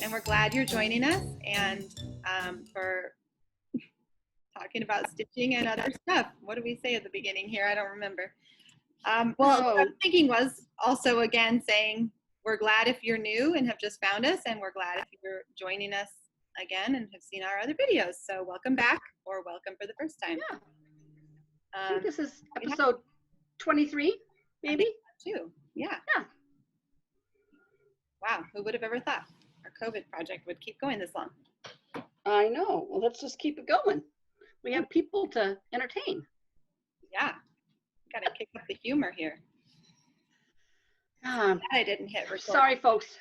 and we're glad you're joining us and for talking about stitching and other stuff. What did we say at the beginning here? I don't remember. What I was thinking was also, again, saying we're glad if you're new and have just found us, and we're glad if you're joining us again and have seen our other videos. So welcome back, or welcome for the first time. Yeah. I think this is episode 23, maybe? Too. Yeah. Yeah. Wow, who would have ever thought our COVID project would keep going this long? I know. Well, let's just keep it going. We have people to entertain. Yeah. Got to kick up the humor here. I didn't hit record. Sorry, folks.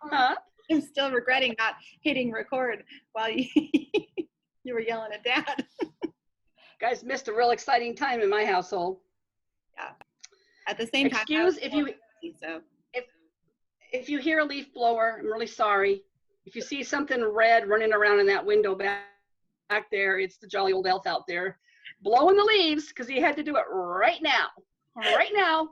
Huh? I'm still regretting not hitting record while you were yelling at Dad. Guys missed a real exciting time in my household. Yeah. At the same time. Excuse if you hear a leaf blower, I'm really sorry. If you see something red running around in that window back there, it's the jolly old elf out there blowing the leaves because he had to do it right now. Right now,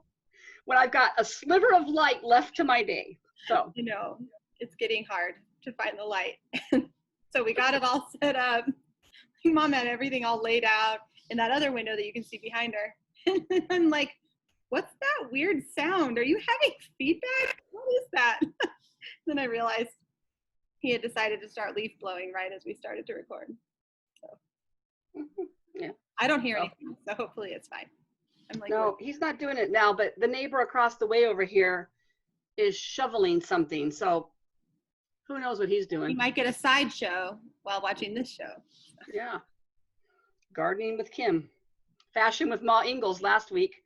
when I've got a sliver of light left to my day. So you know, it's getting hard to find the light. So we got it all set up. Mom had everything all laid out in that other window that you can see behind her. And I'm like, what's that weird sound? Are you having feedback? What is that? Then I realized he had decided to start leaf blowing right as we started to record. So yeah, I don't hear anything, so hopefully it's fine. I'm like, no, he's not doing it now, but the neighbor across the way over here is shoveling something. So who knows what he's doing? You might get a sideshow while watching this show. Yeah. Gardening with Kim. Fashion with Ma Ingalls last week.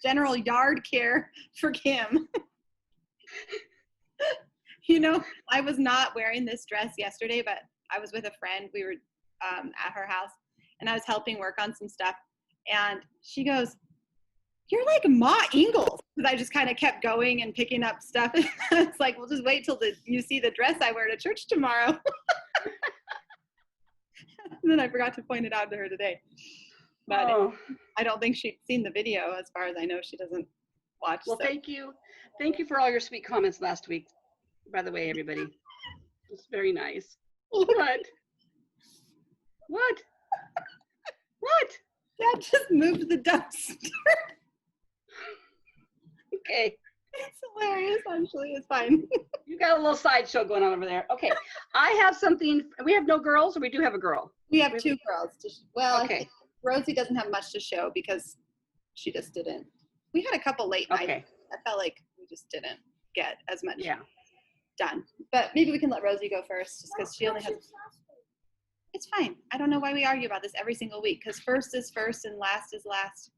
General yard care for Kim. You know, I was not wearing this dress yesterday, but I was with a friend. We were at her house, and I was helping work on some stuff. And she goes, "You're like Ma Ingalls." Because I just kind of kept going and picking up stuff. It's like, well, just wait till you see the dress I wear to church tomorrow. And then I forgot to point it out to her today. But I don't think she'd seen the video. As far as I know, she doesn't watch. Well, so. Thank you for all your sweet comments last week. By the way, everybody, it's very nice. What? Dad just moved the dumpster. Okay. It's hilarious. Actually, it's fine. You got a little sideshow going on over there. Okay. I have something. We have no girls, or we do have a girl? We have two girls. Well, okay. Rosie doesn't have much to show because she just didn't. We had a couple late nights. Okay. I felt like we just didn't get as much done. But maybe we can let Rosie go first just because she only has. It's fine. I don't know why we argue about this every single week because first is first and last is last.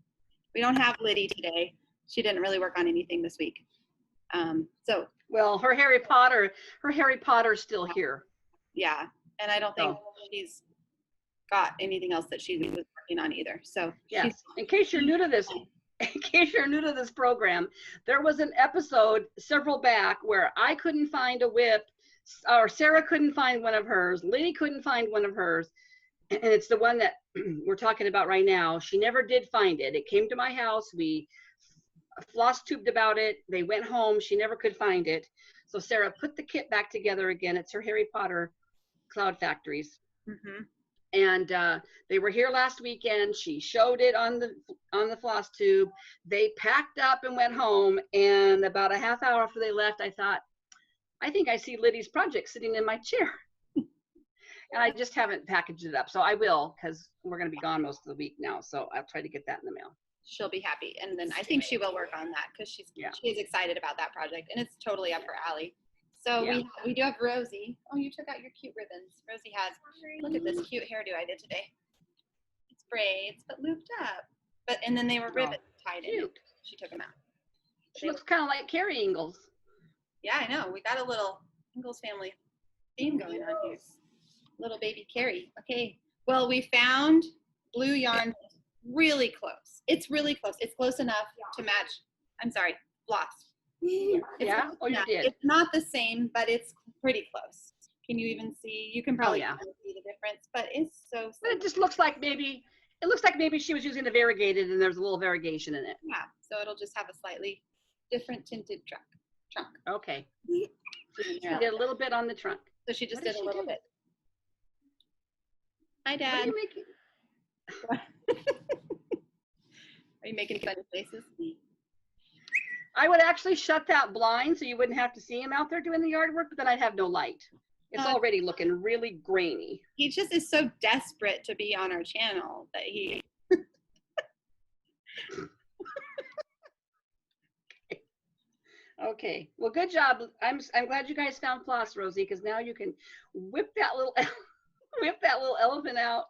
We don't have Liddy today. She didn't really work on anything this week. So. Well, her Harry Potter's still here. Yeah, and I don't think she's got anything else that she was working on either. So yes. In case you're new to this program, there was an episode several back where I couldn't find a whip, or Sarah couldn't find one of hers, Liddy couldn't find one of hers, and it's the one that we're talking about right now. She never did find it. It came to my house. We Flosstubed about it. They went home. She never could find it. So Sarah put the kit back together again. It's her Harry Potter Cloud Factories. Mm-hmm. And they were here last weekend. She showed it on the Flosstube. They packed up and went home. And about a half hour after they left, I thought, I think I see Liddy's project sitting in my chair. And I just haven't packaged it up. So I will, because we're going to be gone most of the week now. So I'll try to get that in the mail. She'll be happy. And then I think she will work on that because she is excited about that project. And it's totally up her alley. So we do have Rosie. Oh, you took out your cute ribbons. Rosie has, look at this cute hairdo I did today. It's braids, but looped up. And then they were ribbons tied in. She took them out. She looks kind of like Carrie Ingalls. Yeah, I know. We got a little Ingalls family theme going on here. Little baby Carrie. Okay. Well, we found blue yarn really close. It's really close. It's close enough to match. I'm sorry, floss. Yeah. Oh, you did. It's not the same, but it's pretty close. Can you even see? You can probably see the difference, but it's so. But it just looks like maybe she was using the variegated, and there's a little variegation in it. Yeah. So it'll just have a slightly different tinted trunk. Okay. So she Yeah. did a little bit on the trunk. So she just What did a little bit. Hi, What are Dad. you making? Are you making funny faces? I would actually shut that blind so you wouldn't have to see him out there doing the yard work, but then I'd have no light. It's already looking really grainy. He just is so desperate to be on our channel that he. Okay. Well, good job. I'm glad you guys found floss, Rosie, because now you can whip that little elephant out.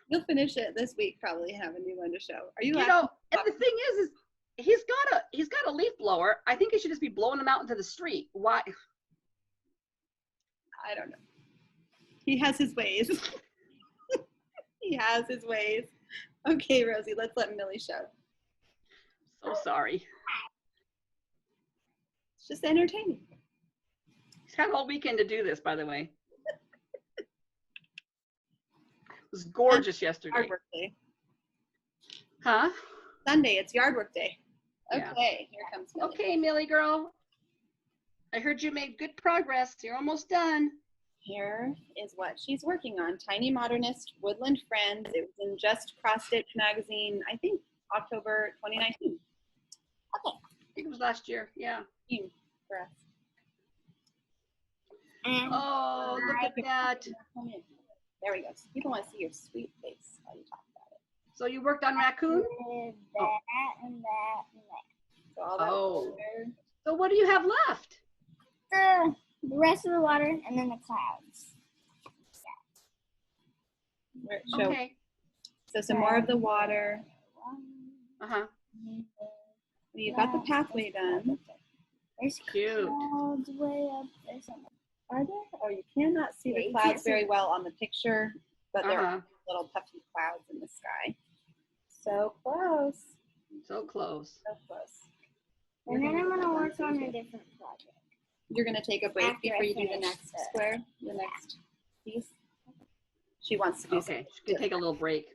You'll finish it this week, probably have a new one to show. Are you? You know, and the thing is he's got a leaf blower. I think he should just be blowing them out into the street. Why? I don't know. He has his ways. He has his ways. Okay, Rosie, let's let Millie show. So sorry. It's just entertaining. He's had all weekend to do this, by the way. It was gorgeous yesterday. Yard work day. Huh? Sunday, it's yard work day. Okay, Yeah. here comes Millie. Okay, Millie girl. I heard you made good progress. You're almost done. Here is what she's working on. Tiny Modernist Woodland Friends. It was in Just Cross Stitch magazine, I think October 2019. Okay. I think it was last year. Yeah. For us. Oh, look at that. There we go. So people want to see your sweet face while you talk about it. So you worked on raccoon? That and that and that. So all that water. So what do you have left? The rest of the water and then the clouds. So, Okay. so some more of the water. Uh-huh. You got the pathway done. There's Cute. clouds way up there somewhere. Are there? Oh, you cannot see Yeah, the you clouds can't see very them. well on the picture, but there Uh-huh. are little puffy clouds in the sky. So close. So close. So close. And then I'm going to work on a different project. You're going to take a break After before I you do the finish next the- square, the next piece. She wants to do Okay. She can take a little break.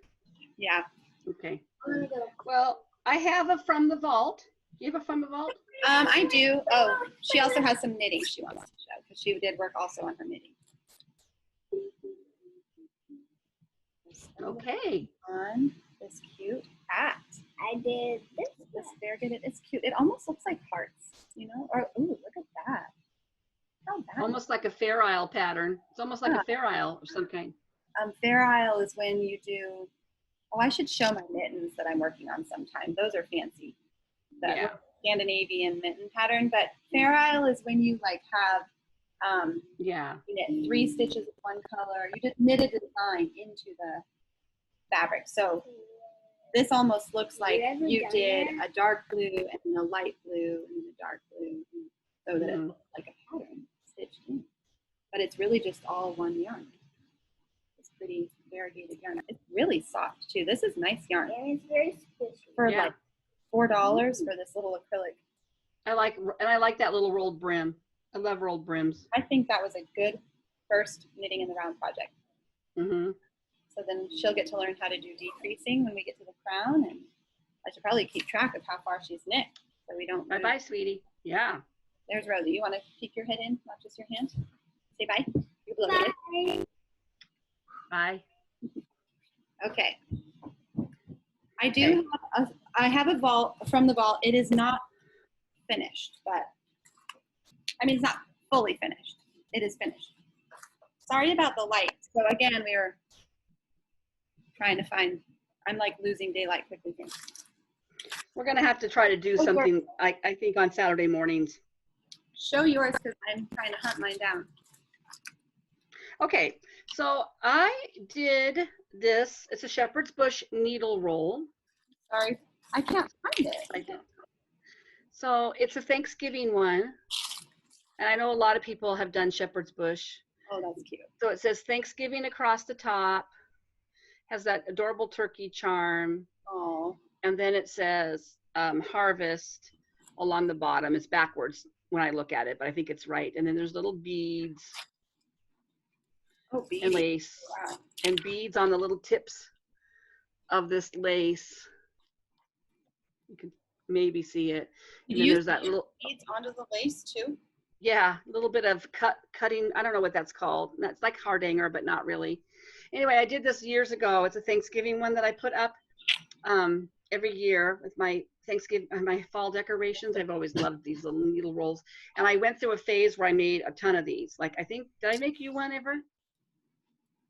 Yeah. Okay. I'm going to go. Well, I have a from the vault. Do you have a from the vault? I do. Oh, she also has some knitting she wants to show because she did work also on her knitting. Okay. On this cute hat. I did this. This variegated, it's cute. It almost looks like hearts, you know? Or, ooh, look at that. How bad. Almost like a Fair Isle pattern. It's almost like Yeah. a Fair Isle of some kind. Fair Isle is when you do, oh, I should show my mittens that I'm working on sometime. Those are fancy. That Yeah. Scandinavian mitten pattern. But Fair Isle is when you like have, Yeah. you knit 3 stitches of one color. You just knit a design into the fabric. So this almost looks like ever you done did that? a dark blue and then a light blue and then a dark blue so that it Mhm. looks like a pattern stitched in. But it's really just all one yarn. It's pretty variegated yarn. It's really soft too. This is nice yarn. And it's very squishy. For Yeah. like $4 for this little acrylic. I like that little rolled brim. I love rolled brims. I think that was a good first knitting in the round project. Mm-hmm. So then she'll get to learn how to do decreasing when we get to the crown, and I should probably keep track of how far she's knit so we don't lose. Bye-bye, sweetie. Yeah. There's Rosie. You want to peek your head in, not just your hand? Say bye. You blow it. Bye. Bye. Okay. I have a vault from the vault. It is not finished, but I mean, it's not fully finished. It is finished. Sorry about the light. So again, we were trying to find, I'm like losing daylight quickly here. We're going to have to try to do something, I think, on Saturday mornings. Show yours because I'm trying to hunt mine down. Okay, so I did this. It's a shepherd's bush needle roll. Sorry, I can't find it. I did. So it's a Thanksgiving one. And I know a lot of people have done shepherd's bush. Oh, that's cute. So it says Thanksgiving across the top, has that adorable turkey charm. Oh, And then it says harvest along the bottom. It's backwards when I look at it, but I think it's right. And then there's little beads oh, and beads. lace Wow. and beads on the little tips of this lace. You can maybe see it. And Do then you there's that little, beads onto the lace too? yeah, a little bit of cutting. I don't know what that's called. That's like hardanger, but not really. Anyway, I did this years ago. It's a Thanksgiving one that I put up every year with my Thanksgiving, my fall decorations. I've always loved these little needle rolls. And I went through a phase where I made a ton of these. Like, I think, did I make you one ever?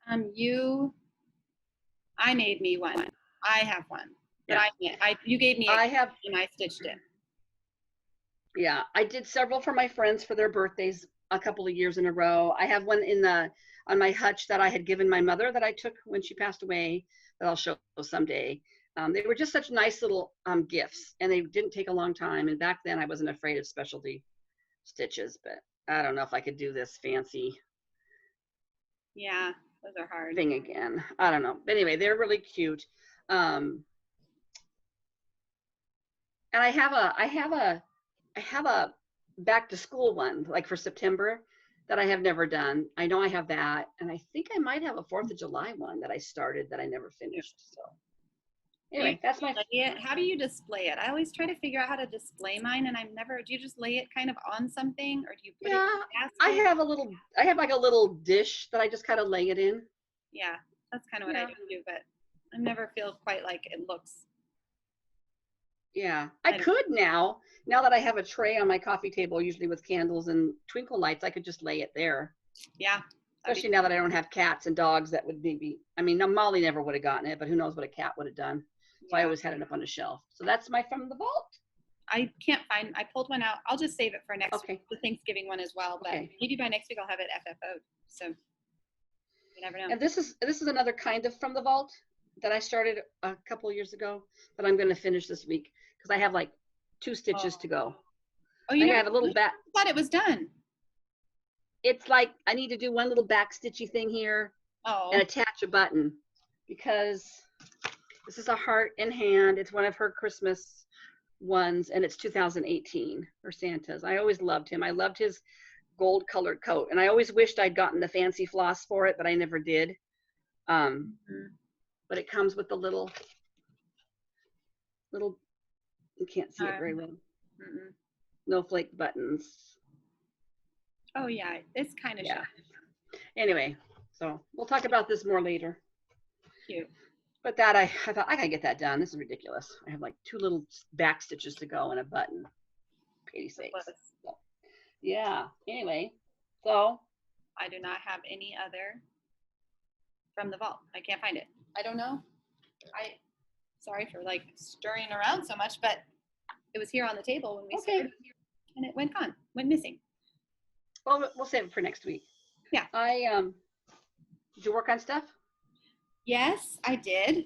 I made me one. I have one. But Yeah. you gave me I have, and I stitched it. yeah, I did several for my friends for their birthdays a couple of years in a row. I have one on my hutch that I had given my mother that I took when she passed away that I'll show someday. They were just such nice little gifts, and they didn't take a long time. And back then I wasn't afraid of specialty stitches, but I don't know if I could do this fancy Yeah, those are hard. thing again. I don't know. But anyway, they're really cute. And I have a back to school one, like for September, that I have never done. I know I have that, and I think I might have a 4th of July one that I started that I never finished. So anyway, that's my. How do you display it? I always try to figure out how to display mine, and do you just lay it kind of on something, or do you put it in the basket? I have like a little dish that I just kind of lay it in. Yeah, that's kind of what I do, but I never feel quite like it looks. Yeah, I could now that I have a tray on my coffee table, usually with candles and twinkle lights, I could just lay it there. Yeah. Especially now that I don't have cats and dogs that would maybe, I mean, Molly never would have gotten it, but who knows what a cat would have done. So I always had it up on a shelf. So that's my from the vault. I pulled one out. I'll just save it for next week, the Thanksgiving one as well, but maybe by next week I'll have it FFO'd. So you never know. And this is another kind of from the vault that I started a couple of years ago that I'm going to finish this week because I have like 2 stitches to go. Oh, you I have a little back. I thought it was done. It's like I need to do one little back stitchy thing here and attach a button because this is a heart in hand. It's one of her Christmas ones, and it's 2018 for Santa's. I always loved him. I loved his gold colored coat, and I always wished I'd gotten the fancy floss for it, but I never did. But it comes with the little, you can't see it very well. Snowflake buttons. Oh yeah, it's kind of shy. Anyway, so we'll talk about this more later. Cute. But that I thought I gotta get that done. This is ridiculous. I have like 2 little back stitches to go and a button. Pity sakes. So, yeah. Anyway, so I do not have any other from the vault. I can't find it. I don't know. Sorry for like stirring around so much, but it was here on the table when we started, and it went missing. Well, we'll save it for next week. Yeah. Did you work on stuff? Yes, I did.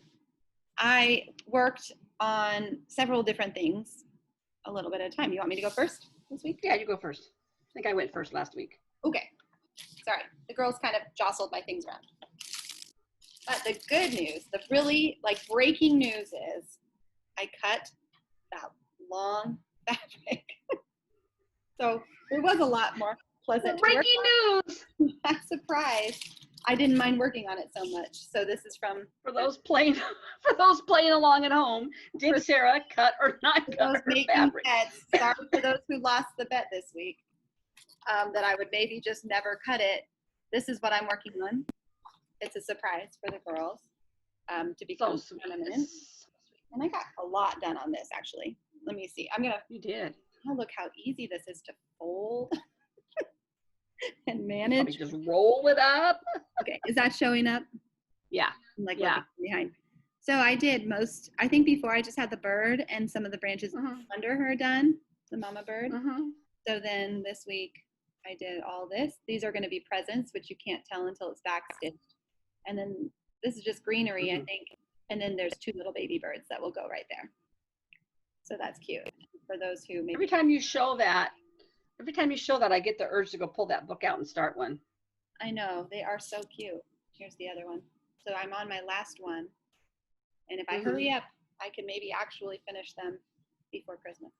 I worked on several different things a little bit at a time. You want me to go first this week? Yeah, you go first. I think I went first last week. Okay. Sorry. The girls kind of jostled my things around. But the good news, the really like breaking news is I cut that long fabric. So it was a lot more pleasant. Breaking news! I'm surprised. I didn't mind working on it so much. So this is from for those playing along at home. Did Sarah cut or not cut her fabric? Bets. Sorry for those who lost the bet this week. That I would maybe just never cut it. This is what I'm working on. It's a surprise for the girls to become feminine. And I got a lot done on this actually. Let me see. You did. Oh, look how easy this is to fold and manage. Just roll it up. Okay, is that showing up? Yeah. Like looking behind. So I did I think before I just had the bird and some of the branches under her done, the mama bird. So then this week I did all this. These are going to be presents, which you can't tell until it's back stitched. And then this is just greenery, I think. And then there's 2 little baby birds that will go right there. So that's cute for those who maybe. Every time you show that, I get the urge to go pull that book out and start one. I know, they are so cute. Here's the other one. So I'm on my last one. And if I hurry up, I can maybe actually finish them before Christmas.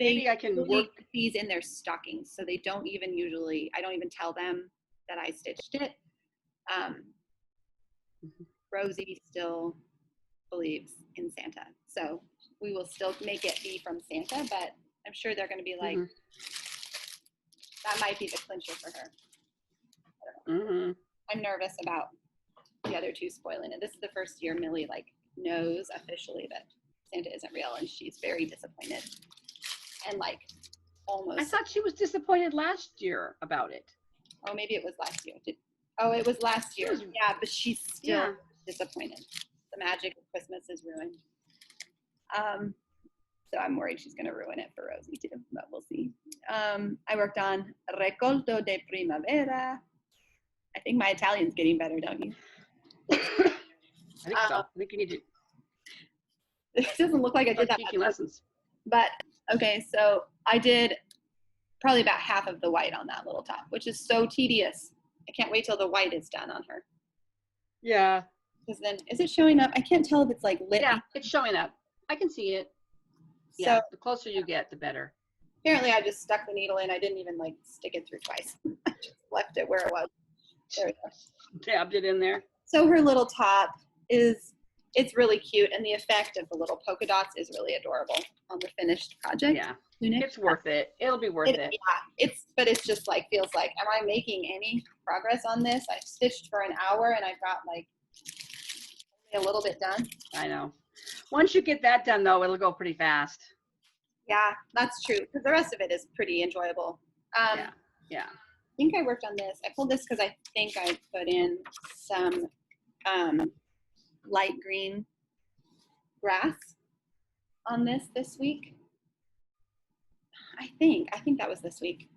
Maybe I can work these in their stockings. So they don't even I don't even tell them that I stitched it. Rosie still believes in Santa. So we will still make it be from Santa, but I'm sure they're going to be like, that might be the clincher for her. I don't know. I'm nervous about the other two spoiling it. This is the first year Millie like knows officially that Santa isn't real, and she's very disappointed. And like almost. I thought she was disappointed last year about it. Oh, maybe it was last year. It was last year. Yeah, but she's still disappointed. The magic of Christmas is ruined. So I'm worried she's going to ruin it for Rosie too, but we'll see. I worked on Recolto de Primavera. I think my Italian's getting better, don't you? I think so. I think you need to. It doesn't look like I did that teaching lessons. But okay, so I did probably about half of the white on that little top, which is so tedious. I can't wait till the white is done on her. Yeah. Because then, is it showing up? I can't tell if it's like lit. Yeah, it's showing up. I can see it. So, yeah, the closer you get, the better. Apparently I just stuck the needle in. I didn't even like stick it through twice. I just left it where it was. There we go. Tabbed it in there. So her little top it's really cute, and the effect of the little polka dots is really adorable on the finished project. Yeah, tunic. It's worth it. It'll be worth it. Yeah, but it's just like, feels like, am I making any progress on this? I stitched for an hour and I've got like a little bit done. I know. Once you get that done though, it'll go pretty fast. Yeah, that's true, because the rest of it is pretty enjoyable. Yeah. I think I worked on this. I pulled this because I think I put in some light green grass on this week. I think that was this week.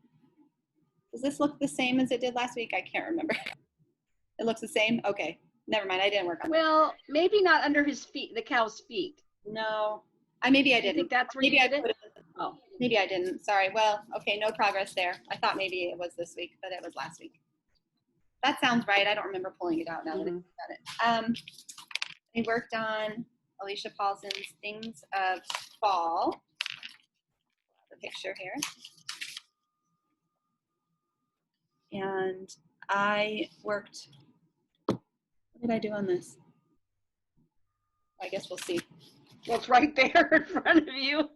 Does this look the same as it did last week? I can't remember. It looks the same? Okay. Never mind. I didn't work on it. Well, maybe not under his feet, the cow's feet. No. Maybe I didn't. You think that's where maybe you I did put it? Oh. Maybe I didn't. Sorry. Well, okay, no progress there. I thought maybe it was this week, but it was last week. That sounds right. I don't remember pulling it out now that I got it. I worked on Alicia Paulson's Things of Fall. The picture here. And I worked, what did I do on this? I guess we'll see. Well, it's right there in front of you.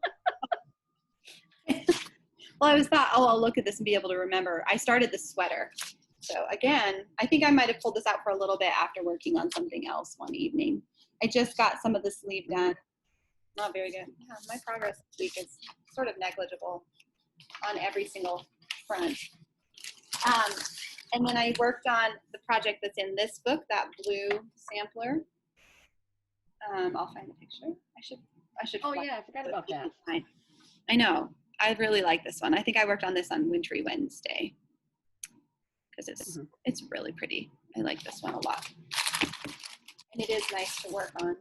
Well, I thought, I'll look at this and be able to remember. I started the sweater. So again, I think I might have pulled this out for a little bit after working on something else one evening. I just got some of the sleeve done. Not very good. Yeah, my progress this week is sort of negligible on every single front. And then I worked on the project that's in this book, that blue sampler. I'll find the picture. I should. Oh yeah, I forgot about that. I know. I really like this one. I think I worked on this on Wintry Wednesday because it's really pretty. I like this one a lot, and it is nice to work on.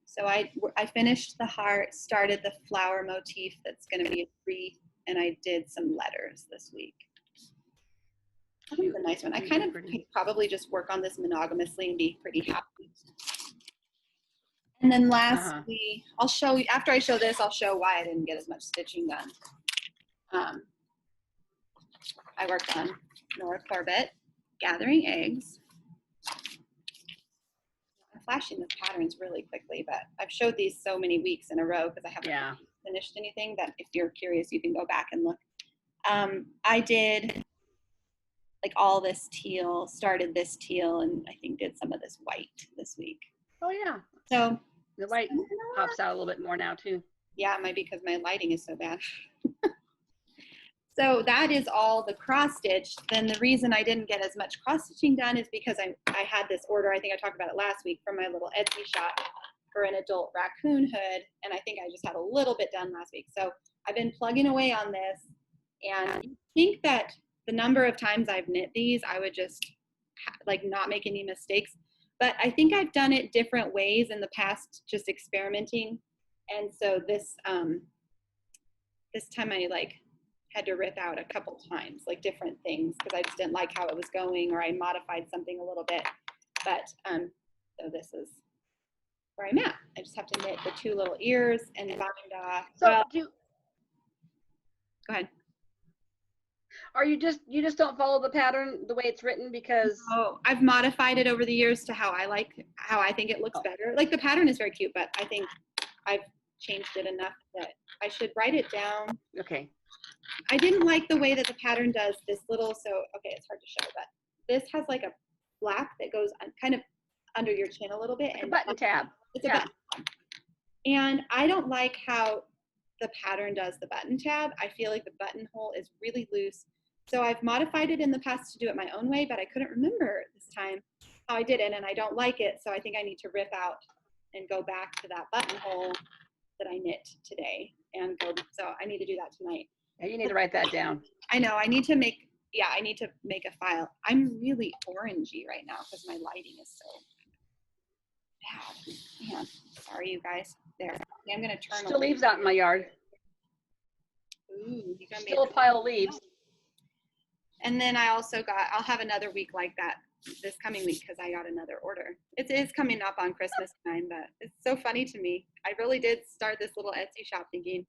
So I finished the heart, started the flower motif that's going to be a tree, and I did some letters this week. That was a nice one. I kind of could probably just work on this monogamously and be pretty happy. And then lastly, I'll show you, after I show this, I'll show why I didn't get as much stitching done. I worked on Nora Corbett, Gathering Eggs. I'm flashing the patterns really quickly, but I've showed these so many weeks in a row because I haven't finished anything that if you're curious, you can go back and look. I did like all this teal, started this teal, and I think did some of this white this week. Oh yeah. So the white pops out a little bit more now too. Yeah, it might be because my lighting is so bad. So that is all the cross stitch. Then the reason I didn't get as much cross stitching done is because I had this order, I think I talked about it last week, from my little Etsy shop for an adult raccoon hood, and I think I just had a little bit done last week. So I've been plugging away on this, and I think that the number of times I've knit these, I would just like not make any mistakes. But I think I've done it different ways in the past, just experimenting. And so this this time I like had to rip out a couple times, like different things, because I just didn't like how it was going, or I modified something a little bit. But so this is where I'm at. I just have to knit the two little ears and bind off. So go ahead. Are you just don't follow the pattern the way it's written because? Oh, I've modified it over the years to how I think it looks better. Like the pattern is very cute, but I think I've changed it enough that I should write it down. Okay. I didn't like the way that the pattern does this little, so, okay, it's hard to show, but this has like a flap that goes kind of under your chin a little bit. Like and a button tab. It's a button tab. And I don't like how the pattern does the button tab. I feel like the buttonhole is really loose. So I've modified it in the past to do it my own way, but I couldn't remember this time how I did it, and I don't like it. So I think I need to rip out and go back to that buttonhole that I knit today and go. So I need to do that tonight. Yeah, you need to write that down. I know. I need to make a file. I'm really orangey right now because my lighting is so bad. Yeah. Sorry, you guys. There. I'm gonna turn. Still leaves out in my yard. Ooh, you got Still a pile of leaves. And then I'll have another week like that this coming week because I got another order. It is coming up on Christmas time, but it's so funny to me. I really did start this little Etsy shop thinking,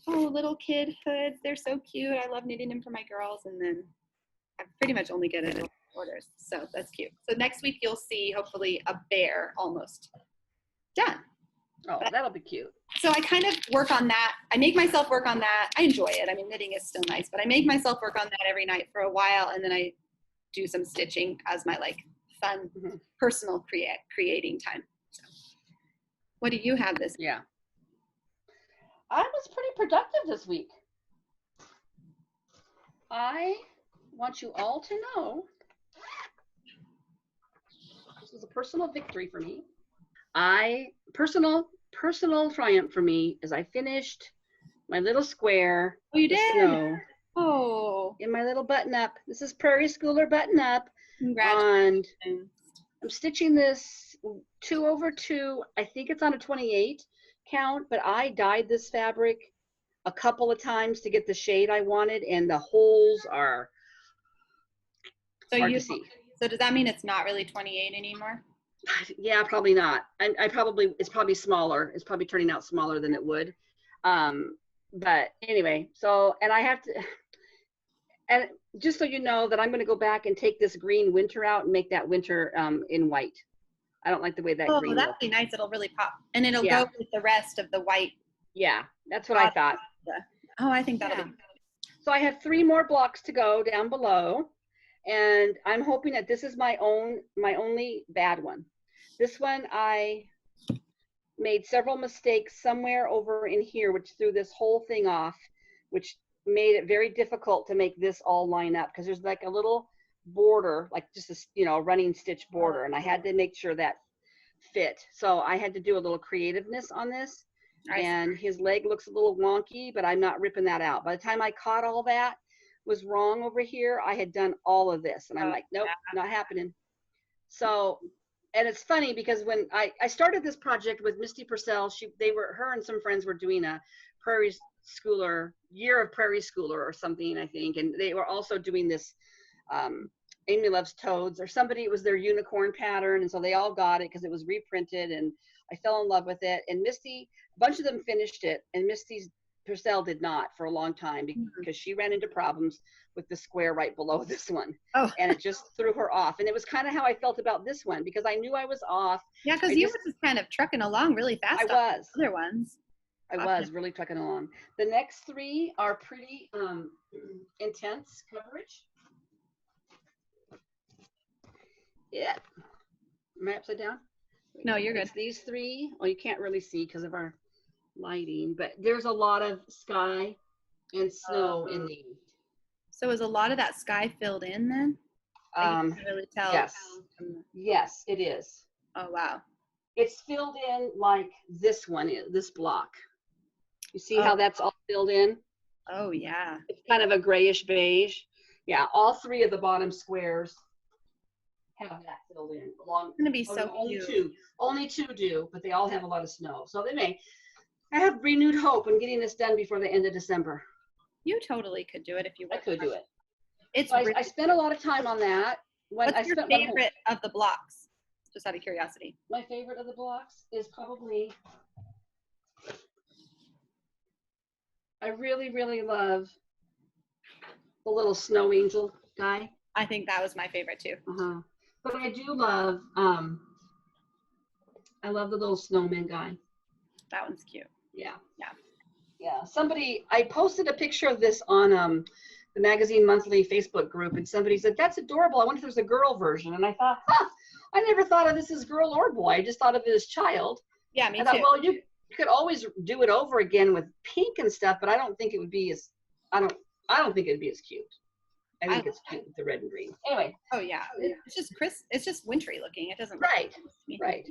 oh, little kid hoods, they're so cute. I love knitting them for my girls. And then I pretty much only get it in orders. So that's cute. So next week you'll see hopefully a bear almost done. Oh, that'll be cute. So I kind of work on that. I make myself work on that. I enjoy it. I mean, knitting is still nice, but I make myself work on that every night for a while. And then I do some stitching as my like fun, personal creating time. So, what do you have this week? Yeah. I was pretty productive this week. I want you all to know this was a personal victory for me. Personal triumph for me is I finished my little square. Oh, you did? Snow Oh. in my little button up. This is Prairie Schooler button up. Congratulations. And I'm stitching this 2/2. I think it's on a 28 count, but I dyed this fabric a couple of times to get the shade I wanted, and the holes are hard to see. So does that mean it's not really 28 anymore? Yeah, probably not. It's probably smaller. It's probably turning out smaller than it would. But anyway, so, and I have to, and just so you know that I'm going to go back and take this green winter out and make that winter in white. I don't like the way that green that'd looks. be nice. It'll really pop. And it'll go with the rest of the white. Yeah, that's what I thought. Oh, I think that'll be. So I have 3 more blocks to go down below. And I'm hoping that this is my only bad one. This one I made several mistakes somewhere over in here, which threw this whole thing off, which made it very difficult to make this all line up because there's like a little border, like just a running stitch border, and I had to make sure that fit. So I had to do a little creativeness on this. And his leg looks a little wonky, but I'm not ripping that out. By the time I caught all that was wrong over here, I had done all of this, and I'm like, nope, not happening. So, and it's funny because when I started this project with Misty Purcell, her and some friends were doing a Prairie Schooler, Year of Prairie Schooler or something, I think, and they were also doing this Amy Loves Toads or somebody, it was their unicorn pattern, and so they all got it because it was reprinted, and I fell in love with it. And Misty, a bunch of them finished it, and Misty Purcell did not for a long time because she ran into problems with the square right below this one. Oh. And it just threw her off. And it was kind of how I felt about this one because I knew I was off. Yeah, because you were just kind of trucking along really fast. I was. Other ones. I was really trucking along. The next 3 are pretty intense coverage. Yeah. Am I upside down? No, you're good. It's these 3. Oh, you can't really see because of our lighting, but there's a lot of sky and snow in these. So is a lot of that sky filled in then? I can't really tell. Yes. Yes, it is. Oh, wow. It's filled in like this one is, this block. You see how that's all filled in? Oh, yeah. It's kind of a grayish beige. Yeah, all 3 of the bottom squares have that filled in. It's going to be so cute. Only 2 do, but they all have a lot of snow. So I have renewed hope in getting this done before the end of December. You totally could do it if you wanted. I could do it. I spent a lot of time on that. What's your favorite of the blocks? Just out of curiosity. My favorite of the blocks is probably, I really, really love the little snow angel guy. I think that was my favorite too. But I do love, I love the little snowman guy. That one's cute. Yeah. Yeah. Yeah. Somebody, I posted a picture of this on the Magazine Monthly Facebook group, and somebody said, that's adorable. I wonder if there's a girl version. And I thought, I never thought of this as girl or boy. I just thought of it as child. Yeah, me I thought, too. well, you could always do it over again with pink and stuff, but I don't think it would be as, I don't think it'd be as cute. I think it's cute with the red and green. Anyway. Oh yeah, it's just crisp. It's just wintry looking. It doesn't. Right. Right.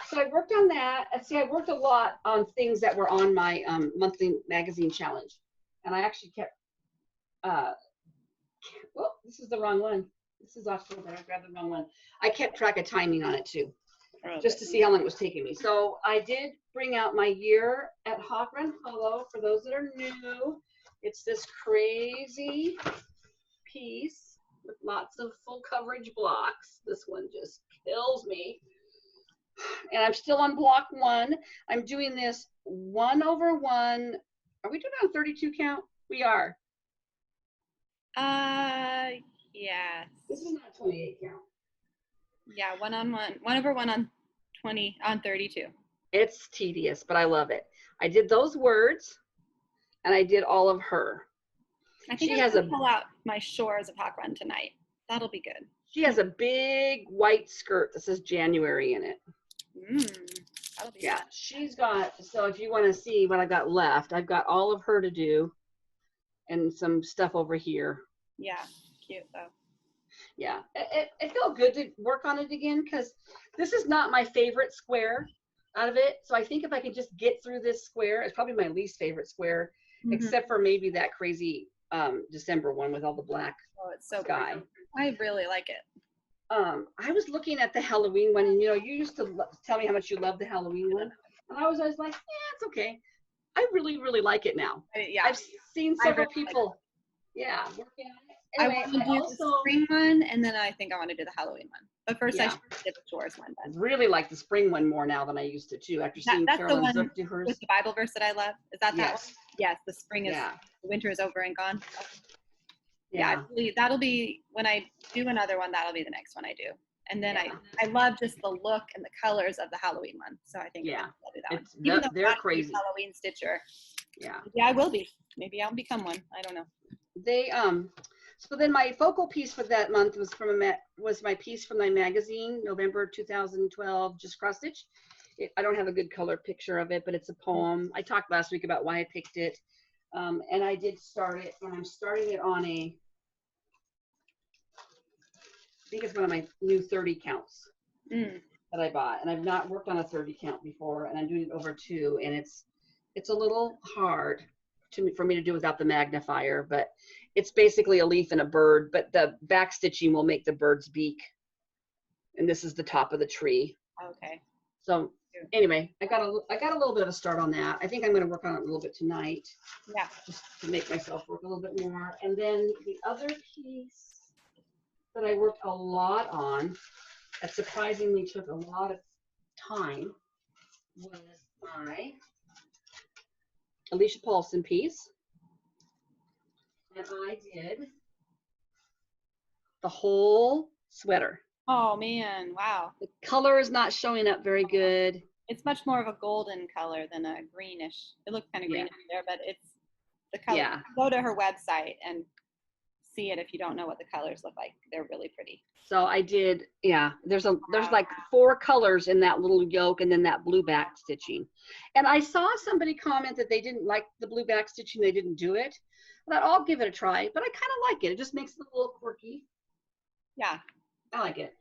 So I worked on that. And see, I worked a lot on things that were on my monthly magazine challenge, and I actually kept. Well, this is the wrong one. This is October. I grabbed the wrong one. I kept track of timing on it too, just to see how long it was taking me. So I did bring out my year at Hawk Run Hollow for those that are new. It's this crazy piece with lots of full coverage blocks. This one just kills me. And I'm still on block 1. I'm doing this 1 over 1. Are we doing it on 32 count? We are. Yes. This is not 28 count. Yeah, 1 on 1. 1 over 1 on 20 on 32. It's tedious, but I love it. I did those words, and I did all of her. I think she I'm has gonna a pull out my Shores of Hawk Run tonight. That'll be good. She has a big white skirt that says January in it. That'll be Yeah, fun. she's got, so if you want to see what I got left, I've got all of her to do and some stuff over here. Yeah, cute though. Yeah, it felt good to work on it again because this is not my favorite square out of it. So I think if I can just get through this square, it's probably my least favorite square, except for maybe that crazy December one with all the black it's so sky. pretty. I really like it. I was looking at the Halloween one, and you know, you used to tell me how much you love the Halloween one, and I was always like, yeah, it's okay. I really, really like it now. Yeah, I've seen several really people, working on it. Anyway, I want to do the spring one, and then I think I want to do the Halloween one. But first, I should get the Shores one I done. really like the spring one more now than I used to too. After seeing Carolyn Zook do hers. With the Bible verse that I love. Is that that one? Yes, the spring is, the winter is over and gone. Yeah, that'll be, when I do another one, that'll be the next one I do. And then I love just the look and the colors of the Halloween one. So I think I'll do that one. Even though they're crazy. Halloween stitcher. Yeah. Yeah, I will be. Maybe I'll become one. I don't know. They so then my focal piece for that month was my piece from my magazine, November 2012, just cross stitch. I don't have a good color picture of it, but it's a poem. I talked last week about why I picked it. And I did start it, and I'm starting it on I think it's one of my new 30 counts that I bought, and I've not worked on a 30 count before, and I'm doing it over 2, and it's a little hard for me to do without the magnifier, but it's basically a leaf and a bird, but the back stitching will make the bird's beak, and this is the top of the tree. Okay. So anyway, I got a little bit of a start on that. I think I'm going to work on it a little bit tonight. Yeah. Just to make myself work a little bit more. And then the other piece that I worked a lot on, that surprisingly took a lot of time, was my Alicia Paulson piece. And I did the whole sweater. Oh man, wow. The color is not showing up very good. It's much more of a golden color than a greenish. It looks kind of greenish there, but it's the color. Yeah. Go to her website and see it if you don't know what the colors look like. They're really pretty. So I did, there's like 4 colors in that little yoke, and then that blue back stitching. And I saw somebody comment that they didn't like the blue back stitching, they didn't do it. I thought, I'll give it a try, but I kind of like it. It just makes it a little quirky. Yeah. I like it.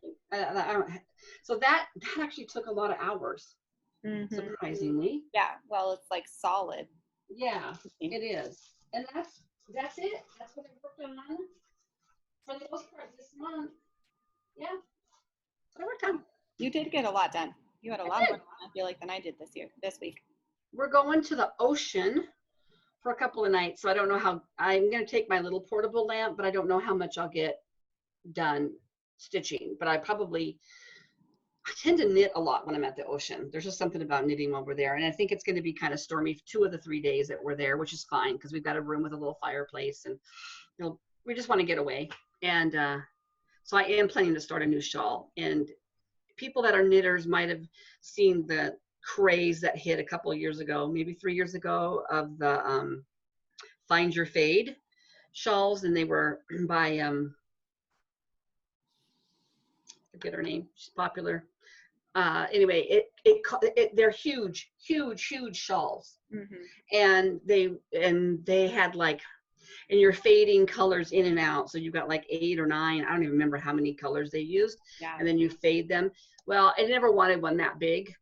So that actually took a lot of hours, surprisingly. Yeah, well, it's like solid. Yeah, it is. And that's it. That's what I worked on for the most part this month. Yeah, that's what I worked on. You did get a lot done. You had a lot more done, I feel like, than I did this week. We're going to the ocean for a couple of nights, so I don't know how. I'm going to take my little portable lamp, but I don't know how much I'll get done stitching. But I tend to knit a lot when I'm at the ocean. There's just something about knitting while we're there, and I think it's going to be kind of stormy 2 of the 3 days that we're there, which is fine because we've got a room with a little fireplace, and we just want to get away. And so I am planning to start a new shawl, and people that are knitters might have seen the craze that hit a couple of years ago, maybe 3 years ago, of the Find Your Fade shawls, and they were by I forget her name. She's popular. Anyway, they're huge shawls, and they had like, and you're fading colors in and out. So you've got like 8 or 9. I don't even remember how many colors they used. Yeah. And then you fade them. Well, I never wanted one that big.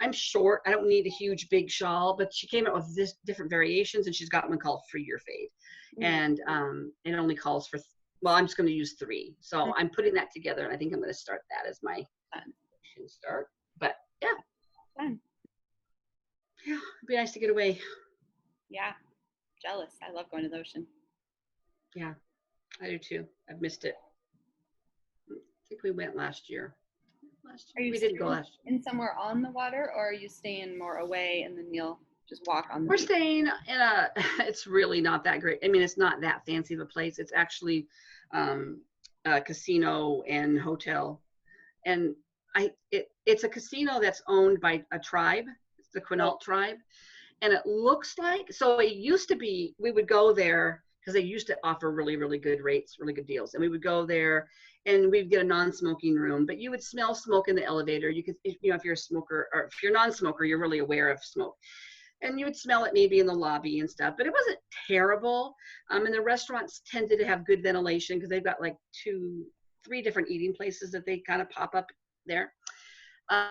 I'm short. I don't need a huge big shawl, but she came out with this different variations, and she's got one called Free Your Fade. And it only calls for, well, I'm just going to use 3. So I'm putting that together, and I think I'm going to start that as my start. But yeah. Fun. Yeah, it'd be nice to get away. Yeah. Jealous. I love going to the ocean. Yeah, I do too. I've missed it. I think we went last year. We didn't go last year. In somewhere on the water, or are you staying more away and then you'll just walk on the We're beach? staying in a, it's really not that great. I mean, it's not that fancy of a place. It's actually a casino and hotel. And it's a casino that's owned by a tribe. It's the Quinault tribe. And it looks like, so it used to be, we would go there because they used to offer really, really good rates, really good deals. And we would go there and we'd get a non-smoking room, but you would smell smoke in the elevator. You could, if you're a smoker, or if you're a non-smoker, you're really aware of smoke. And you would smell it maybe in the lobby and stuff, but it wasn't terrible. And the restaurants tended to have good ventilation because they've got like 2-3 different eating places that they kind of pop up there. But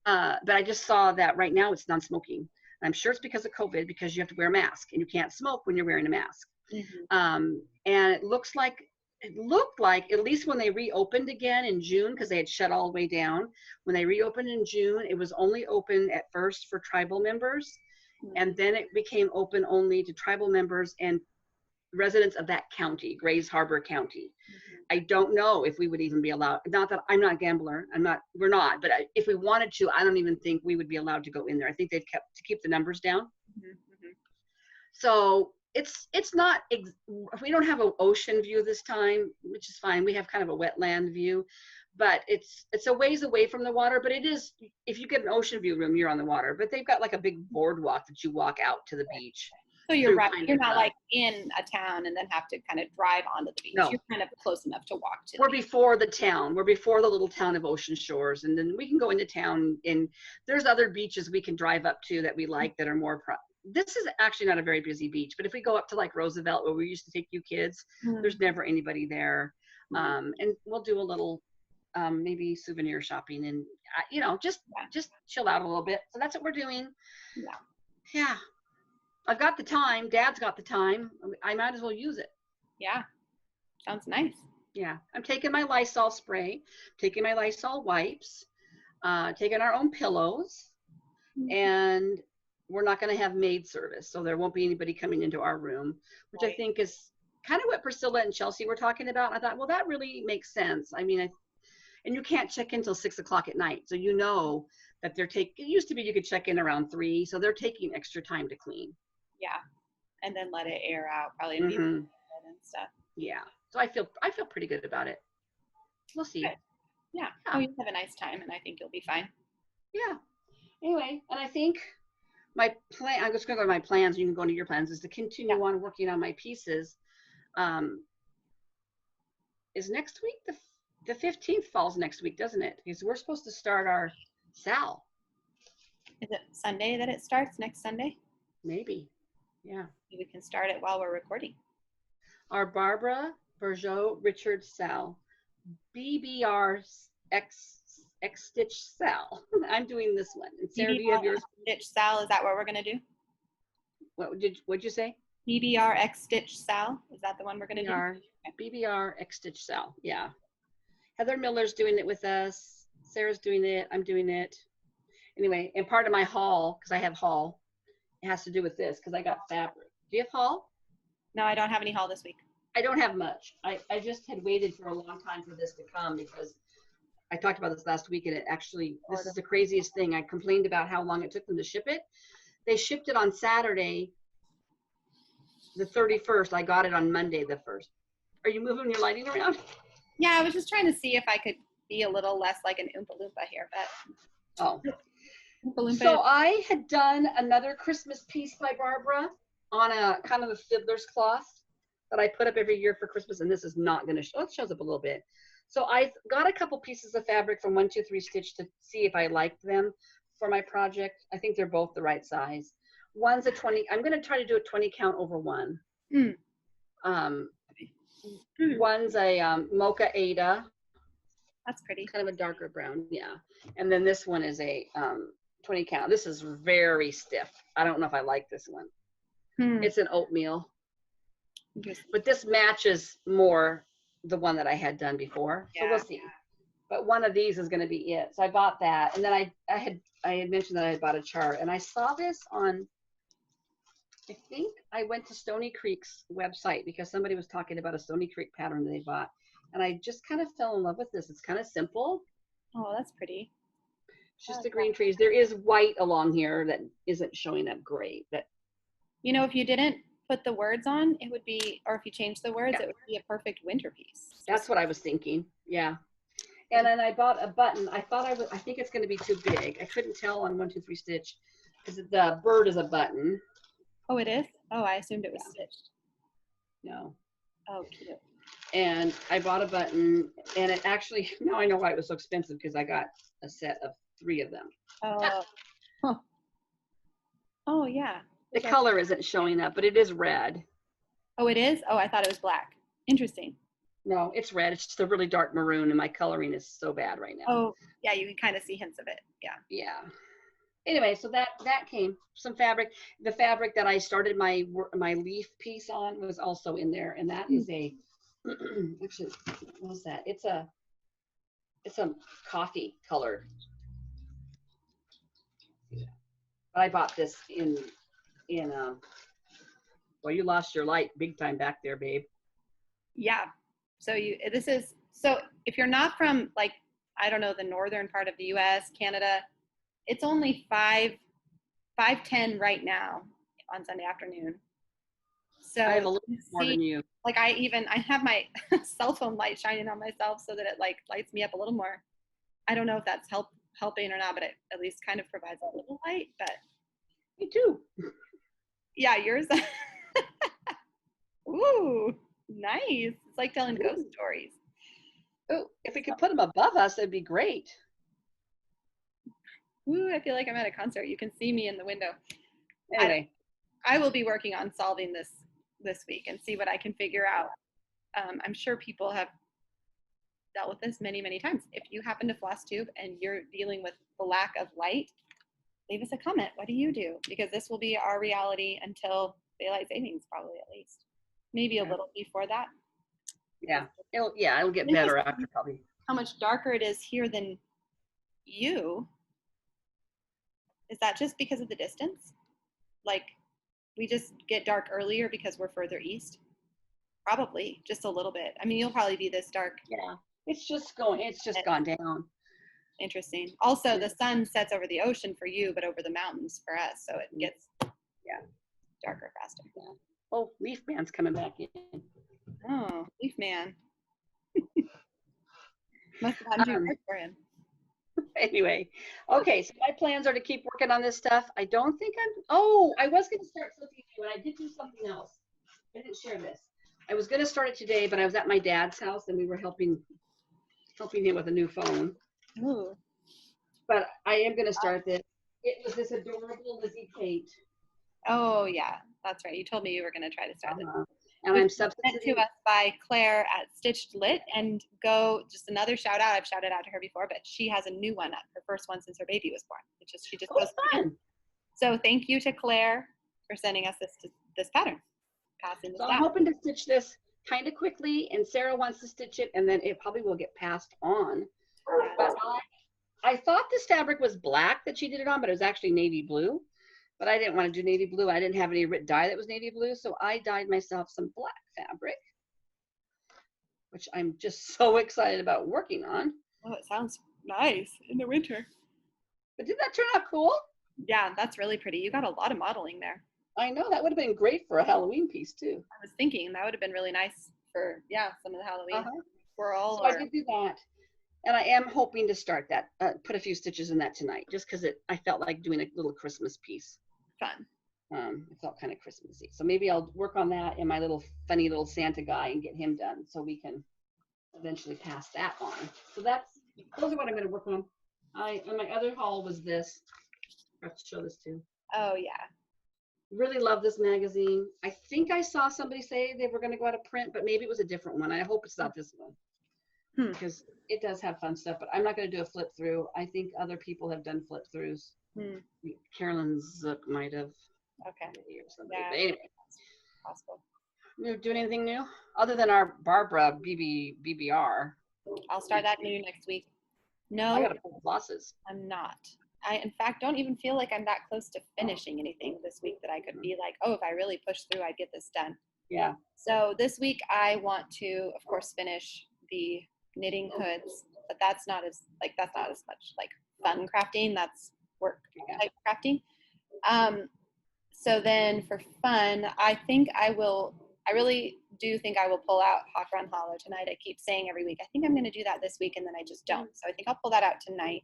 I just saw that right now it's non-smoking. I'm sure it's because of COVID, because you have to wear a mask and you can't smoke when you're wearing a mask. And it looked like, at least when they reopened again in June, because they had shut all the way down, when they reopened in June, it was only open at first for tribal members. And then it became open only to tribal members and residents of that county, Grays Harbor County. I don't know if we would even be allowed, not that I'm not a gambler, we're not, but if we wanted to, I don't even think we would be allowed to go in there. I think they've kept to keep the numbers down. So it's not, we don't have an ocean view this time, which is fine. We have kind of a wetland view, but it's a ways away from the water, but it is, if you get an ocean view room, you're on the water, but they've got like a big boardwalk that you walk out to the beach. So you're right. You're not like in a town and then have to kind of drive onto the beach. No. You're kind of close enough to walk to. We're before the town. We're before the little town of Ocean Shores, and then we can go into town. And there's other beaches we can drive up to that we like that are more. This is actually not a very busy beach, but if we go up to like Roosevelt, where we used to take you kids, there's never anybody there. And we'll do a little maybe souvenir shopping and just chill out a little bit. So that's what we're doing. Yeah. I've got the time. Dad's got the time. I might as well use it. Yeah. Sounds nice. Yeah. I'm taking my Lysol spray, taking my Lysol wipes, taking our own pillows, and we're not going to have maid service. So there won't be anybody coming into our room, which I think is kind of what Priscilla and Chelsea were talking about. And I thought, well, that really makes sense. I mean, and you can't check in till 6 o'clock at night. So that they're it used to be you could check in around 3. So they're taking extra time to clean. Yeah. And then let it air out probably and stuff. Yeah. So I feel pretty good about it. We'll see. Okay. Yeah. Oh, you have a nice time and I think you'll be fine. Yeah. Anyway, and I think my plan, I'm just going to go to my plans. You can go into your plans, is to continue on working on my pieces. Is next week, the 15th falls next week, doesn't it? Because we're supposed to start our SAL. Is it Sunday that it starts, next Sunday? Maybe. Yeah. We can start it while we're recording. Our Barbara Bergeau Richard SAL, BBR X Stitch SAL. I'm doing this one. And Sarah, do you have yours? Stitch SAL, is that what we're going to do? What'd you say? BBR X Stitch SAL, is that the one we're going to do? BBR X Stitch SAL, yeah. Heather Miller's doing it with us. Sarah's doing it. I'm doing it. Anyway, and part of my haul, because I have haul, it has to do with this, because I got fabric. Do you have haul? No, I don't have any haul this week. I don't have much. I just had waited for a long time for this to come, because I talked about this last week, and it actually, this is the craziest thing. I complained about how long it took them to ship it. They shipped it on Saturday, the 31st. I got it on Monday, the 1st. Are you moving your lighting around? Yeah, I was just trying to see if I could be a little less like an Oompa Loompa here, but. Oh. Balloon So fight. I had done another Christmas piece by Barbara on a kind of a fiddler's cloth that I put up every year for Christmas, and this is not going to show. It shows up a little bit. So I got a couple pieces of fabric from 123 Stitch to see if I liked them for my project. I think they're both the right size. One's a 20. I'm going to try to do a 20 count over one. Mm. One's a Mocha Ada. That's pretty. Kind of a darker brown, yeah. And then this one is a 20 count. This is very stiff. I don't know if I like this one. It's an oatmeal. But this matches more the one that I had done before. So we'll see. But one of these is going to be it. So I bought that. And then I had mentioned that I had bought a chart. And I saw this on, I think I went to Stony Creek's website because somebody was talking about a Stony Creek pattern that they bought. And I just kind of fell in love with this. It's kind of simple. Oh, that's pretty. It's just the green trees. There is white along here that isn't showing up great. That, you know, if you didn't put the words on, it would be, or if you changed the words, it would be a perfect winter piece. That's what I was thinking. Yeah. And then I bought a button. I think it's going to be too big. I couldn't tell on 123 Stitch because the bird is a button. Oh, it is? Oh, I assumed it was stitched. No. Oh, cute. And I bought a button, and it actually, now I know why it was so expensive because I got a set of 3 of them. Oh, huh. Oh, yeah. The color isn't showing up, but it is red. Oh, it is? Oh, I thought it was black. Interesting. No, it's red. It's just a really dark maroon, and my coloring is so bad right now. Oh, yeah, you can kind of see hints of it. Yeah. Yeah. Anyway, so that came some fabric. The fabric that I started my leaf piece on was also in there, and that is a actually, what was that? It's a coffee colored. But I bought this in well, you lost your light big time back there, babe. Yeah. So so if you're not from, like, I don't know, the northern part of the US, Canada, it's only 5:10 right now on Sunday afternoon. So I have a little more than you. Like I have my cell phone light shining on myself so that it like lights me up a little more. I don't know if that's helping or not, but it at least kind of provides a little light. But me too. Yeah, yours. Ooh, nice. It's like telling ghost stories. Oh, if we could put them above us, it'd be great. Ooh, I feel like I'm at a concert. You can see me in the window. Anyway, I will be working on solving this week and see what I can figure out. I'm sure people have dealt with this many, many times. If you happen to Flosstube and you're dealing with the lack of light, leave us a comment. What do you do? Because this will be our reality until daylight savings, probably, at least. Maybe a little before that. Yeah, it'll get better after probably. How much darker it is here than you. Is that just because of the distance? Like, we just get dark earlier because we're further east? Probably, just a little bit. I mean, you'll probably be this dark. Yeah, it's just gone down. Interesting. Also, the sun sets over the ocean for you, but over the mountains for us, so it gets darker faster. Yeah. Oh, Leaf Man's coming back in. Oh, Leaf Man. Must have had work for him. Anyway, okay, so my plans are to keep working on this stuff. I don't think I was going to start something new, and I did do something else. I didn't share this. I was going to start it today, but I was at my dad's house, and we were helping him with a new phone. Ooh. But I am going to start this. It was this adorable Lizzie Kate. Oh, yeah, that's right. You told me you were going to try to start it. And I'm sent to us by Claire at StitchedLit, and just another shout out. I've shouted out to her before, but she has a new one up, her first one since her baby was born. She just posted it. So thank you to Claire for sending us this pattern. Passing this so I'm hoping to stitch this kind of quickly, and Sarah wants to stitch it, and then it probably will get passed on. But I thought this fabric was black that she did it on, but it was actually navy blue. But I didn't want to do navy blue. I didn't have any dye that was navy blue, so I dyed myself some black fabric, which I'm just so excited about working on. Oh, it sounds nice in the winter. But did that turn out cool? Yeah, that's really pretty. You got a lot of modeling there. I know, that would have been great for a Halloween piece too. I was thinking that would have been really nice for, some of the Halloween. So I did do that. And I am hoping to start that, put a few stitches in that tonight, just because I felt like doing a little Christmas piece. Fun. It felt kind of Christmassy. So maybe I'll work on that and my little funny little Santa guy and get him done so we can eventually pass that on. So those are what I'm going to work on. And my other haul was this. I have to show this too. Oh yeah. Really love this magazine. I think I saw somebody say they were going to go out of print, but maybe it was a different one. I hope it's not this one. Because it does have fun stuff, but I'm not going to do a flip through. I think other people have done flip throughs. Carolyn Zook might have. Okay. Or somebody. Yeah. But anyway, Possible. You doing anything new other than our Barbara BBR? I'll start that new next week. No, I got to pull flosses. I'm not. I, in fact, don't even feel like I'm that close to finishing anything this week that I could be like, oh, if I really push through, I'd get this done. Yeah. So this week I want to, of course, finish the knitting hoods, but that's not as much like fun crafting. That's work type crafting. So then for fun, I really do think I will pull out Hawk Run Hollow tonight. I keep saying every week, I think I'm going to do that this week, and then I just don't. So I think I'll pull that out tonight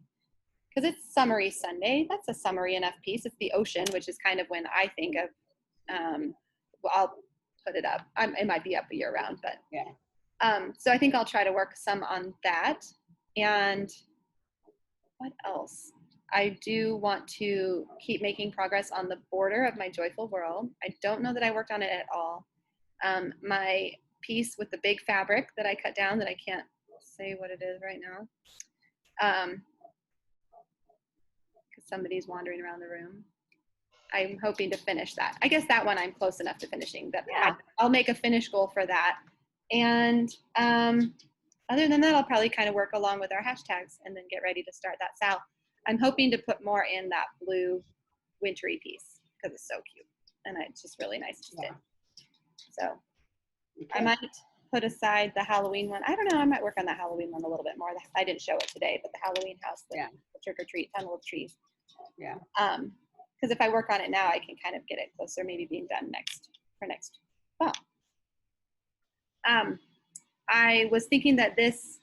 because it's Summery Sunday. That's a summery enough piece. It's the ocean, which is kind of when I think of, well, I'll put it up. It might be up a year round, but yeah. So I think I'll try to work some on that. And what else? I do want to keep making progress on the border of my Joyful World. I don't know that I worked on it at all. My piece with the big fabric that I cut down that I can't say what it is right now. Because somebody's wandering around the room. I'm hoping to finish that. I guess that one I'm close enough to finishing. But yeah. I'll make a finish goal for that. And other than that, I'll probably kind of work along with our hashtags and then get ready to start that SAL. I'm hoping to put more in that blue wintry piece because it's so cute and it's just really nice to stitch. So I might put aside the Halloween one. I don't know. I might work on the Halloween one a little bit more. I didn't show it today, but the Halloween house, the trick or treat tunnel of trees. Yeah. Because if I work on it now, I can kind of get it closer, maybe being done next fall. I was thinking that this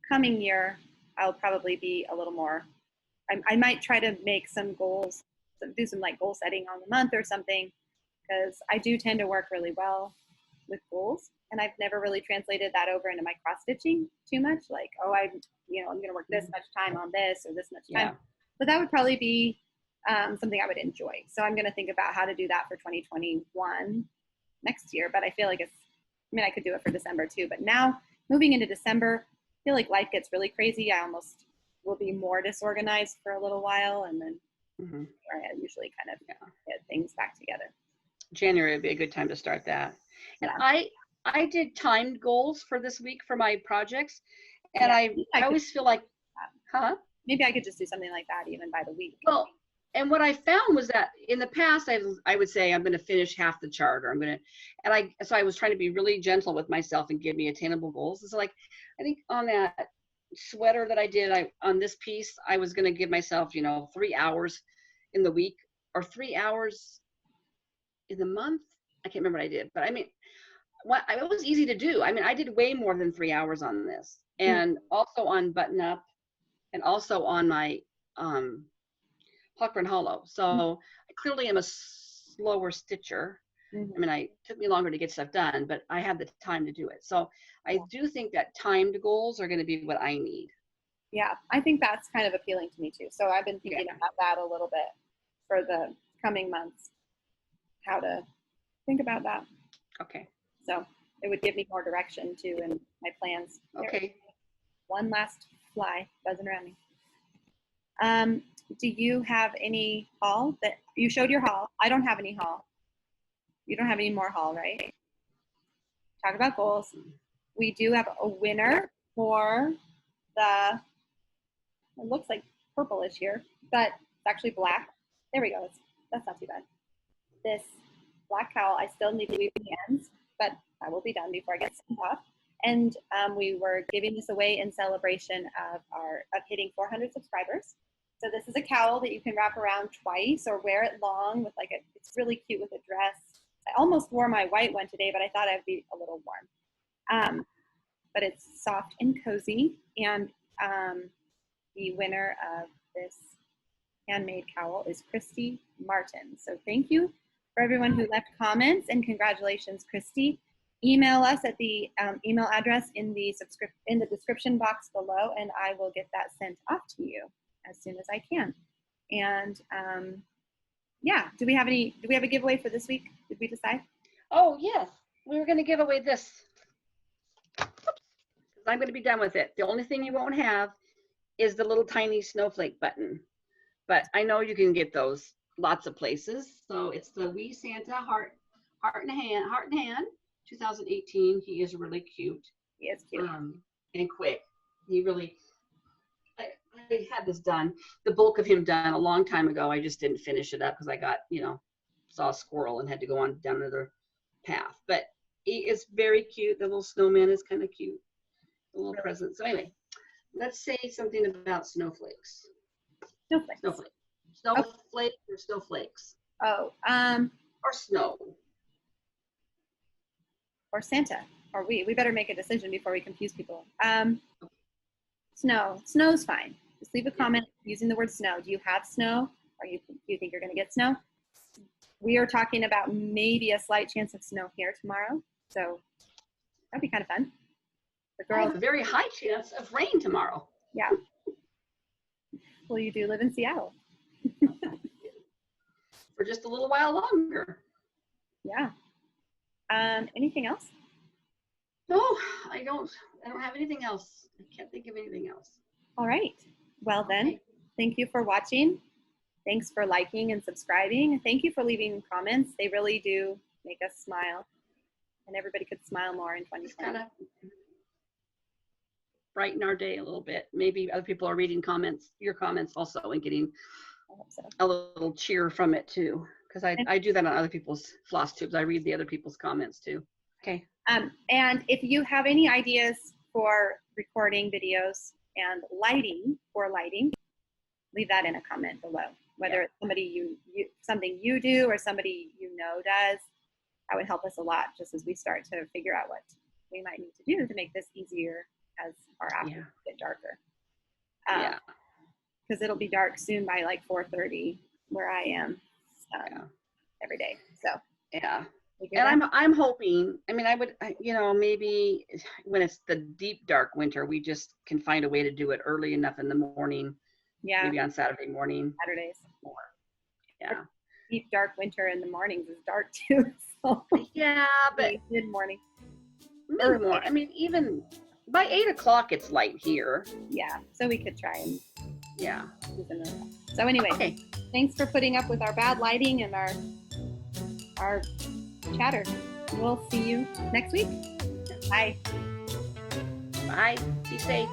coming year, I'll probably be a little more, I might try to make some goals, do some like goal setting on the month or something, because I do tend to work really well with goals. And I've never really translated that over into my cross stitching too much. Like, oh, I'm going to work this much time on this or this much time. But that would probably be something I would enjoy. So I'm going to think about how to do that for 2021 next year. But I feel like I could do it for December too. But now moving into December, I feel like life gets really crazy. I almost will be more disorganized for a little while. And then I usually kind of get things back together. January would be a good time to start that. And I did timed goals for this week for my projects. And I always feel like, maybe I could just do something like that even by the week. Well, and what I found was that in the past, I would say I'm going to finish half the chart, or so I was trying to be really gentle with myself and give me attainable goals. It's like, I think on that sweater that I did, on this piece, I was going to give myself, 3 hours in the week or 3 hours in the month. I can't remember what I did, but I mean, it was easy to do. I mean, I did way more than 3 hours on this, and also on button up, and also on my Hawk Run Hollow. So I clearly am a slower stitcher. I mean, it took me longer to get stuff done, but I had the time to do it. So I do think that timed goals are going to be what I need. Yeah, I think that's kind of appealing to me too. So I've been thinking about that a little bit for the coming months, how to think about that. Okay. So it would give me more direction too in my plans. Okay. One last fly buzzing around me. Do you have any haul that you showed your haul? I don't have any haul. You don't have any more haul, right? Talk about goals. We do have a winner for it looks like purplish here, but it's actually black. There we go. That's not too bad. This black cowl, I still need to weave the ends, but that will be done before I get sent off. And we were giving this away in celebration of hitting 400 subscribers. So this is a cowl that you can wrap around twice or wear it long with it's really cute with a dress. I almost wore my white one today, but I thought I'd be a little warm. but it's soft and cozy. And the winner of this handmade cowl is Christy Martin. So thank you for everyone who left comments, and congratulations, Christy. Email us at the email address in the description box below, and I will get that sent off to you as soon as I can. And yeah, do we have a giveaway for this week? Did we decide? Oh, yes. We were going to give away this. Oops. I'm going to be done with it. The only thing you won't have is the little tiny snowflake button. But I know you can get those lots of places. So it's the Wee Santa Heart in Hand 2018. He is really cute. He is cute. And quick. He really, I had this done, the bulk of him done a long time ago. I just didn't finish it up because I got, saw a squirrel and had to go on down another path. But he is very cute. The little snowman is kind of cute. The little present. So anyway, let's say something about snowflakes. Snowflakes. Snowflakes or snowflakes? Oh, or snow. Or Santa. Or we better make a decision before we confuse people. Snow. Snow's fine. Just leave a comment using the word snow. Do you have snow? Or do you think you're going to get snow? We are talking about maybe a slight chance of snow here tomorrow. So that'd be kind of fun. The girls, a very high chance of rain tomorrow. Yeah. Well, you do live in Seattle. For just a little while longer. Yeah. Anything else? No, I don't have anything else. I can't think of anything else. All right. Well then, thank you for watching. Thanks for liking and subscribing. Thank you for leaving comments. They really do make us smile. And everybody could smile more in 2020. Just kind of brighten our day a little bit. Maybe other people are reading your comments also, and getting a little cheer from it too. Because I do that on other people's Flosstubes. I read the other people's comments too. Okay. And if you have any ideas for recording videos and lighting, leave that in a comment below. Whether it's somebody something you do or somebody you know does, that would help us a lot just as we start to figure out what we might need to do to make this easier as our afternoons get darker. Because it'll be dark soon by like 4:30 where I am every day. So yeah. And I'm hoping, maybe when it's the deep dark winter, we just can find a way to do it early enough in the morning. Yeah. Maybe on Saturday morning. Saturdays. Yeah. Deep dark winter in the mornings is dark too. So yeah, but mid-morning. Mid-morning. I mean, even by 8 o'clock it's light here. Yeah. So we could try and So anyway, thanks for putting up with our bad lighting and our chatter. We'll see you next week. Bye. Bye. Be safe.